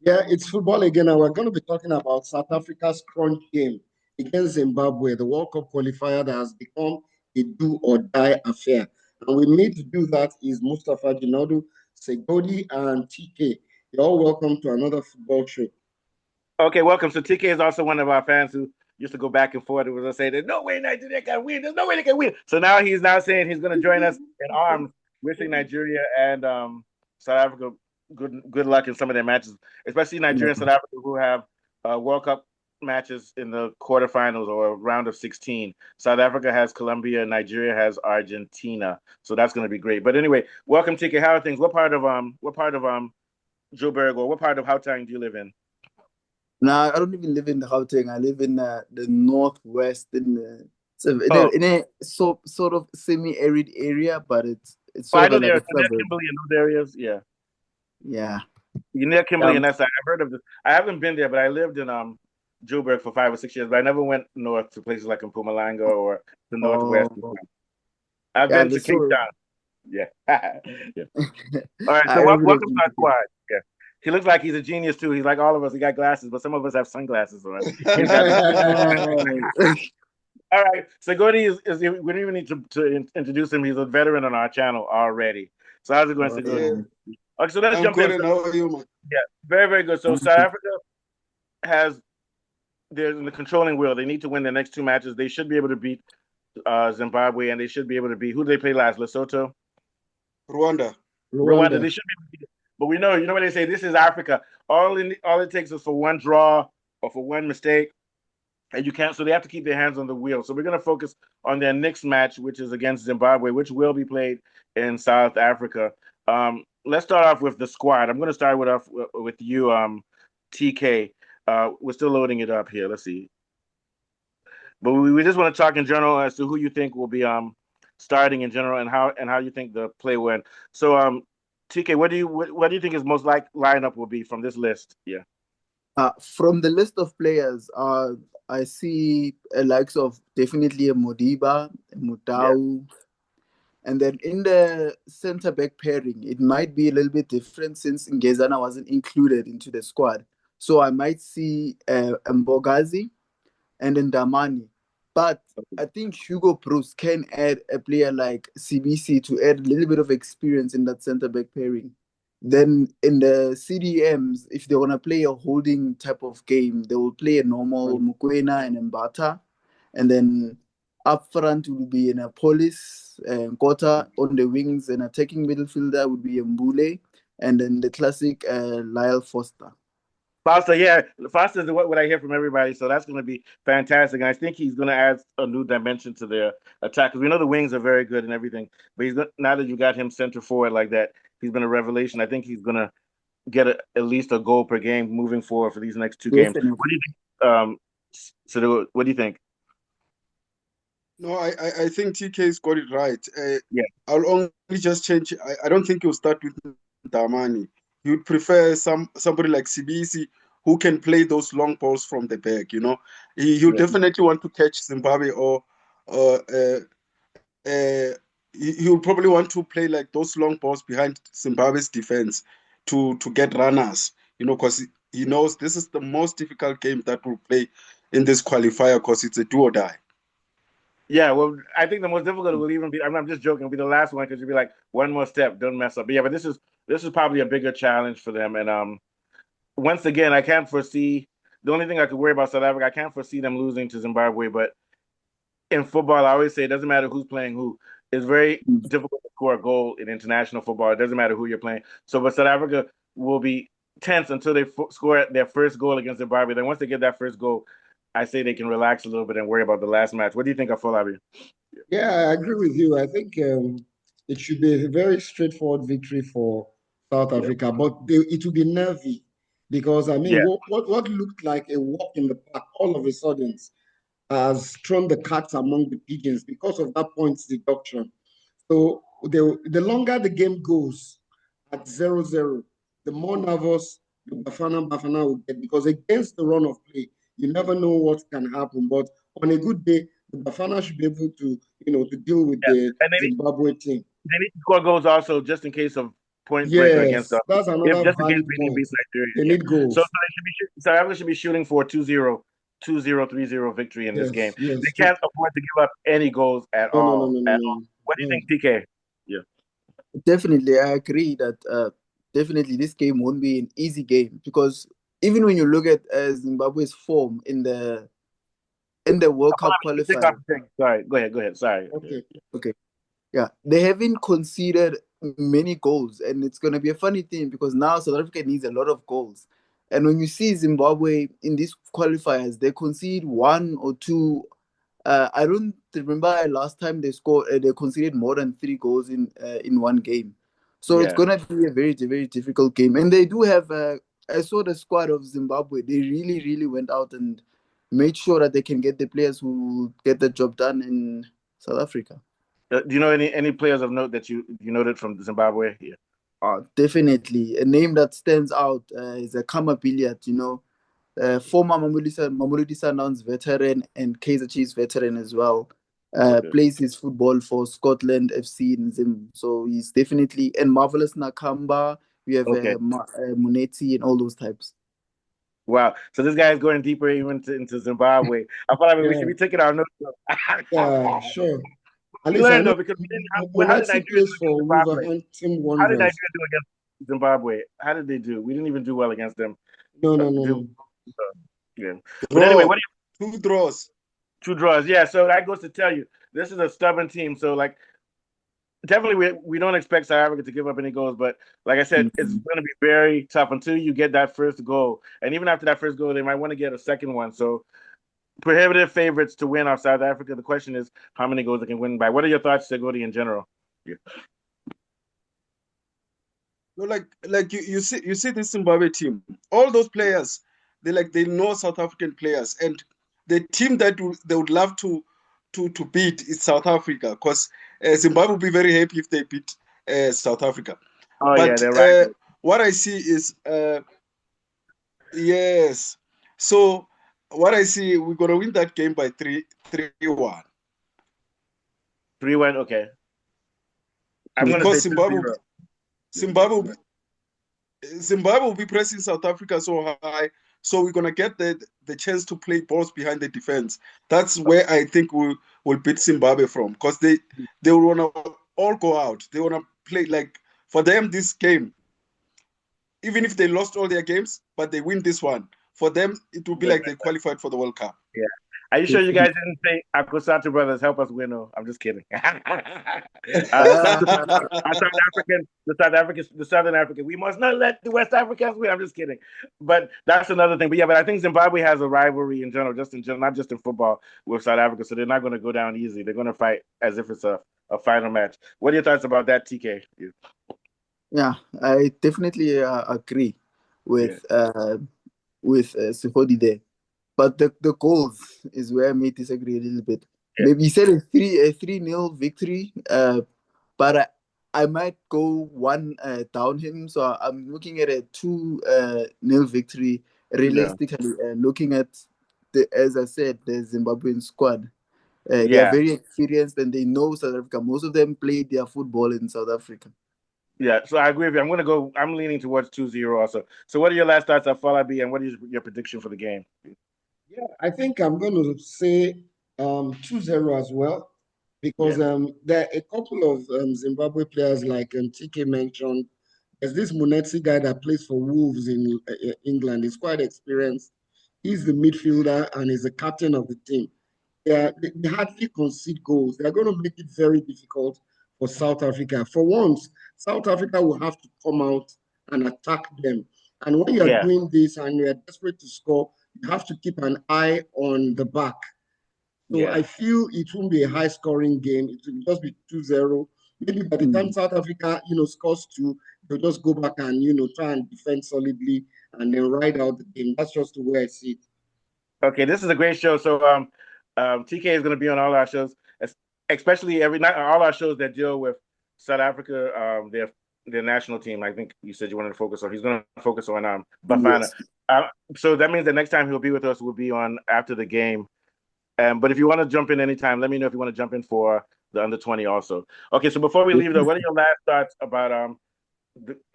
Yeah, it's football again, and we're going to be talking about South Africa's crunch game against Zimbabwe, the World Cup qualifier that has become a do or die affair. And with me to do that is Mustafa Jinadu, Segodi, and TK. You're all welcome to another football show. Okay, welcome. So TK is also one of our fans who used to go back and forth and was say, "There's no way Nigeria can win. There's no way they can win." So now he's now saying he's going to join us in arms, wishing Nigeria and South Africa good luck in some of their matches, especially Nigeria and South Africa who have World Cup matches in the quarterfinals or round of 16. South Africa has Colombia, Nigeria has Argentina, so that's going to be great. But anyway, welcome TK. How are things? What part of Joburg or what part of Gauteng do you live in? Nah, I don't even live in Gauteng. I live in the northwest Oh, in a sort of semi-arid area, but it's well, I sort know of like a there's near suburb. Kimberley in those areas. Yeah, Yeah. you're near Kimberley Um, and that side. I've heard of this. I haven't been there, but I lived in Joburg for 5 or 6 years. But I never went north to places like in Mpumalanga or the northwest. oh, I've yeah, been to the Cape sort Town. Yeah, yeah. All right. So everybody's welcome to been our to squad. Yeah, he looks like he's a genius too. He's like all of us. He got glasses, but some of us have sunglasses on. He's got. All right. So Gordy is we don't even need to introduce him. He's a veteran on our channel already. So how's it going, Yeah, Segodi? Oh, Okay, so let's I'm jump in. good, So and how are you, man? yeah, very, very good. So South okay. Africa has they're in the controlling wheel. They need to win their next two matches. They should be able to beat Zimbabwe, and they should be able to beat who do they play last? Lesotho, Rwanda. Rwanda. Rwanda. They should be able to beat it. But we know, you know what they say. This is Africa. All it takes is for one draw or for one mistake, and you can't. So they have to keep their hands on the wheel. So we're going to focus on their next match, which is against Zimbabwe, which will be played in South Africa. Let's start off with the squad. I'm going to start with you, TK. We're still loading it up here. Let's see. But we just want to talk in general as to who you think will be starting in general and how you think the play went. So TK, what do you think is most like lineup will be from this list? Yeah. From the list of players, I see a likes of definitely a Modiba, a Yeah. Mutau, and then in the center back pairing, it might be a little bit different since Ngezana wasn't included into the squad. So I might see Mbogazi and then Damani. But I think Hugo Bruce can add a player like CBC to add a little bit of experience in that center back pairing. Then in the CDMs, if they want to play a holding type of game, they will play a normal Mukwena and Mbata. And then up front will be in a Police and Kota on the wings, and attacking midfielder would be Mbule, and then the classic Lyle Foster. Foster, yeah, Foster is what I hear from everybody, so that's going to be fantastic. And I think he's going to add a new dimension to their attack because we know the wings are very good and everything. But now that you got him center forward like that, he's been a revelation. I think he's going to get at least a goal per game moving forward for these next two games. Definitely. What do you think? So what do you think? No, I think TK's got it right. Yeah, I'll only just change. I don't think you'll start with Damani. You'd prefer somebody like Sibisi who can play those long balls from the back. You yeah. definitely want to catch Zimbabwe, or he'll probably want to play like those long balls behind Zimbabwe's defense to get runners. Because he knows this is the most difficult game that we'll play in this qualifier because it's a do or die. Yeah, well, I think the most difficult will even be. I'm just joking. Will be the last one because you'll be like one more step, don't mess up. But yeah, but this is probably a bigger challenge for them. And once again, I can't foresee the only thing I could worry about South Africa. I can't foresee them losing to Zimbabwe. But in football, I always say it doesn't matter who's playing who. It's very difficult to score a goal in international football. It doesn't matter who you're playing. So, but South Africa will be tense until they score their first goal against Zimbabwe. Then once they get that first goal, I say they can relax a little bit and worry about the last match. What do you think of Folabi? Yeah, I agree with you. I think it should be a very straightforward victory for South Yeah, Africa, but it will be nervy because I mean, yeah, what looked like a walk in the park all of a sudden has thrown the cats among the pigeons because of that points deduction. So the longer the game goes at 0-0, the more nervous the Bafana will get because against the run of play, you never know what can happen. But on a good day, the Bafana should be able to, to deal with yeah. the And Zimbabwe team. they need to score goals also just in case of point breaker against Yes, us. that's If another just in case valid Benin point. beats Nigeria. They Yeah. need So goals. South Africa should be shooting for 2-0, 2-0, 3-0 victory in this game. Yes, yes. They can't afford to give up any goals at No, no, no, all. no, no, At no. all. What do you No. think, TK? Yeah. Definitely, I agree that definitely this game won't be an easy game because even when you look at Zimbabwe's form in the World Cup Take off qualifier, the thing. Sorry. Go ahead. Sorry. Okay. okay, yeah, they haven't conceded many goals, and it's going to be a funny thing because now South Africa needs a lot of goals. And when you see Zimbabwe in these qualifiers, they concede one or two. I don't remember last time they scored. They conceded more than 3 goals in one game. So it's Yeah. gonna be a very very difficult game. And they do have. I saw the squad of Zimbabwe. They really really went out and made sure that they can get the players who get the job done in South Africa. Do you know any players of note that you noted from Zimbabwe? Yeah. Definitely, a name that stands out is a Kama Billiard. Former Mamelodi Sundowns veteran and Kaizer Chiefs veteran as well. Okay. Plays his football for Scotland FC in Zim. So he's definitely, and Marvelous Nakamba. We have Okay. Muneti and all those types. Wow. So this guy is going deeper even into Zimbabwe. I thought we should Yeah, be taking our notes. yeah, sure. At We least I learned know though because we didn't have. Well, how did Monetti Nigeria plays do against for Zimbabwe? Wolverhampton How did Wanderers. Nigeria do against Zimbabwe? How did they do? We didn't even do well against them. No, no, no, no. Yeah. But anyway, Draw. what do you 2 draws. 2 draws? Yeah. So that goes to tell you this is a stubborn team. So like definitely we don't expect South Africa to give up any goals, but like I said, it's Mhm. going to be very tough until you get that first goal, and even after that first goal, they might want to get a second one. So prohibitive favorites to win off South Africa. The question is how many goals they can win by. What are your thoughts, Segodi, in general? Yeah. No, like you see this Zimbabwe team. All those players, they know South African players, and the team that they would love to beat is South Africa, because Zimbabwe will be very happy if they beat South Africa. Oh yeah, But they're right. what I see is yes. So what I see, we're gonna win that game by 3-1. 3-1. Okay, I'm going to say Because 2-0. Zimbabwe will be Zimbabwe will be pressing South Africa so high, so we're gonna get the chance to play balls behind the defense. That's where I think we'll beat Zimbabwe from, because they will wanna all go out. They wanna play, like, for them this game, even if they lost all their games, but they win this one, for them it will be like they qualified for the World Cup. Yeah. Are you sure you guys didn't say Akosatu brothers help us win? No, I'm just kidding. The Southern African. We must not let the West Africans win. I'm just kidding. But that's another thing. But yeah, but I think Zimbabwe has a rivalry in general, not just in football with South Africa. So they're not going to go down easy. They're going to fight as if it's a final match. What are your thoughts about that, TK? Yeah, I definitely agree Yeah. with Sifodi there. But the goals is where I may disagree a little bit. Yeah. Maybe you said a 3-0 victory, but I might go one down him. So I'm looking at a 2-0 victory. Realistically, looking at as I said, the Zimbabwean squad. They are Yeah. very experienced and they know South Africa. Most of them played their football in South Africa. Yeah, so I agree with you. I'm leaning towards 2-0 also. So what are your last thoughts on Falabi, and what is your prediction for the game? Yeah, I think I'm going to say 2-0 as well, because there are a couple of Zimbabwe players like TK mentioned. There's this Munetsi guy that plays for Wolves in England. He's quite experienced. He's the midfielder and is the captain of the team. Yeah, they hardly concede goals. They're going to make it very difficult for South Africa. For once, South Africa will have to come out and attack them. And when you're Yeah. doing this and you're desperate to score, you have to keep an eye on the back. So Yeah. I feel it won't be a high scoring game. It will just be 2-0. Maybe by the time South Africa, scores two, they'll just go back and, try and defend solidly and then ride out the game. That's just the way I see it. Okay, this is a great show. So TK is going to be on all our shows, especially not all our shows that deal with South Africa, their national team. I think you said you wanted to focus on. He's going to focus on Bafana. Yes. So that means the next time he'll be with us will be on after the game. But if you want to jump in anytime, let me know if you want to jump in for the under 20 also. Okay, so before we leave though, what are your last thoughts about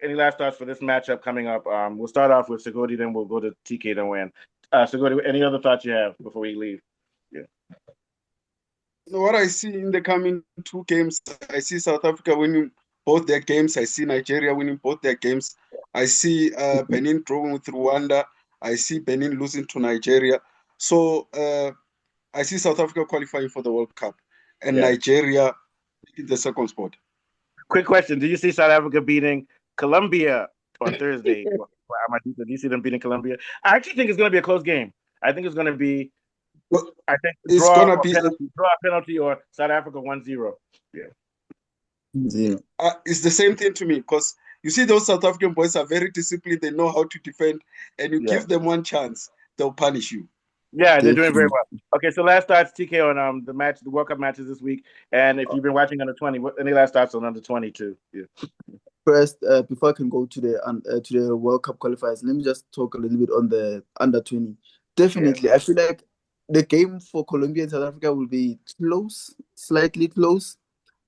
Any last thoughts for this matchup coming up? We'll start off with Segodi, then we'll go to TK, then win. Segodi, any other thoughts you have before we leave? Yeah. What I see in the coming two games, I see South Africa winning both their games. I see Nigeria winning both their games. I see Benin drawing with Rwanda. I see Benin losing to Nigeria. So I see South Africa qualifying for the World Cup and Nigeria in the second spot. Quick question: do you see South Africa beating Colombia on Thursday? Do you see them beating Colombia? I actually think it's going to be a close game. I think it's going to be. Well, I think it's draw gonna or be penalty or South Africa 1-0. Yeah. It's the same thing to me because you see those South African boys are very disciplined. They know how to defend, and you give them one chance, they'll punish you. Yeah, they're doing very well. Okay, so last thoughts, TK, on the World Cup matches this week, and if you've been watching under 20, any last thoughts on under 22? Yeah. First, before I can go to the World Cup qualifiers, let me just talk a little bit on the under 20. Definitely, I feel like the game for Colombia and South Africa will be close, slightly close,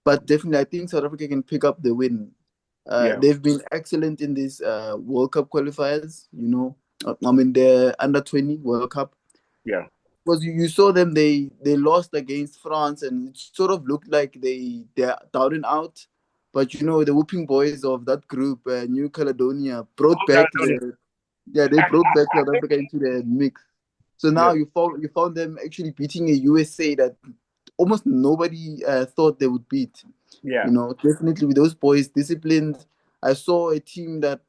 but definitely I think South Africa can pick up the win. They've been excellent in these World Cup qualifiers, the under 20 World Cup. Yeah. Because you saw them, they lost against France, and it sort of looked like they're down and out. But the whooping boys of that group, New Caledonia, brought back South Africa into the mix. So now you found them actually beating a USA that almost nobody thought they would beat. Yeah. Definitely with those boys, disciplined. I saw a team that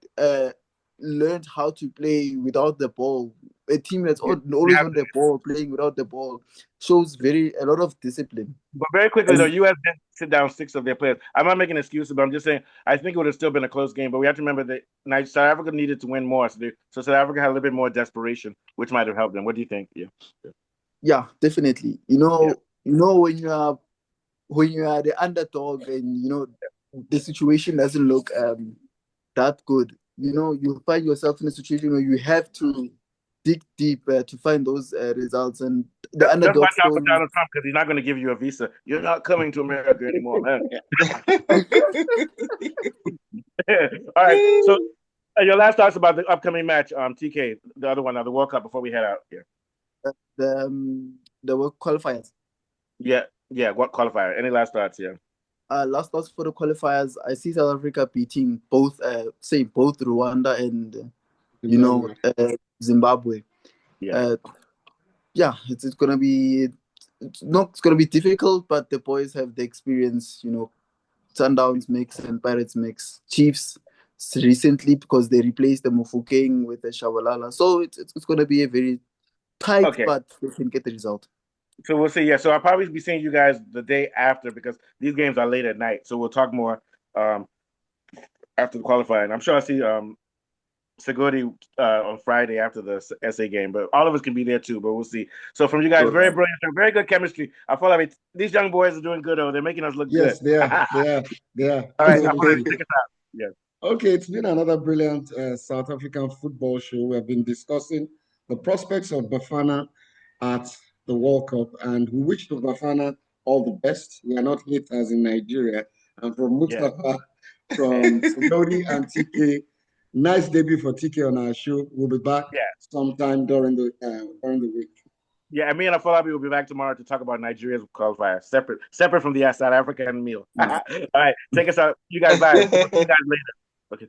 learned how to play without the ball. A team that's always on the ball, playing without the ball, shows a lot of discipline. But very quickly, though, U.S. did sit down 6 of their players. I'm not making excuses, but I'm just saying I think it would have still been a close game. But we have to remember that South Africa needed to win more. So South Africa had a little bit more desperation, which might have helped them. What do you think? Yeah, definitely. When you are the underdog and the situation doesn't look that good, you find yourself in a situation where you have to dig deep to find those results. And the underdog. Just watch out for Donald Trump because he's not going to give you a visa. You're not coming to America anymore, man. All right. So your last thoughts about the upcoming match, TK, the other one, the World Cup, before we head out here. The World qualifiers. Yeah. What qualifier? Any last thoughts? Yeah. Last thoughts for the qualifiers. I see South Africa beating both Rwanda and Zimbabwe. Yeah. It's gonna be difficult, but the boys have the experience. Sundowns mix and Pirates mix. Chiefs recently because they replaced the Mofokeng with the Shabalala, so it's gonna be a very tight, but they can get the result. So we'll see. Yeah, so I'll probably be seeing you guys the day after because these games are late at night. So we'll talk more after the qualifying. I'm sure I'll see Segodi on Friday after the SA game, but all of us can be there too. But we'll see. So from you guys, very brilliant, very good chemistry. I feel like these young boys are doing good. They're making us look good. Yes, they are. All right, I'm going to take us out. Yeah. Okay, it's been another brilliant South African football show. We have been discussing the prospects of Bafana at the World Cup, and we wish to Bafana all the best. We are not haters in Nigeria. And from Mustafa, from Segodi and TK, nice debut for TK on our show. We'll be back sometime during the week. Yeah, and me and Afolabi will be back tomorrow to talk about Nigeria's qualifier, separate from the South African meal. All right, take us out. You guys bye. See you guys later. Okay, thanks.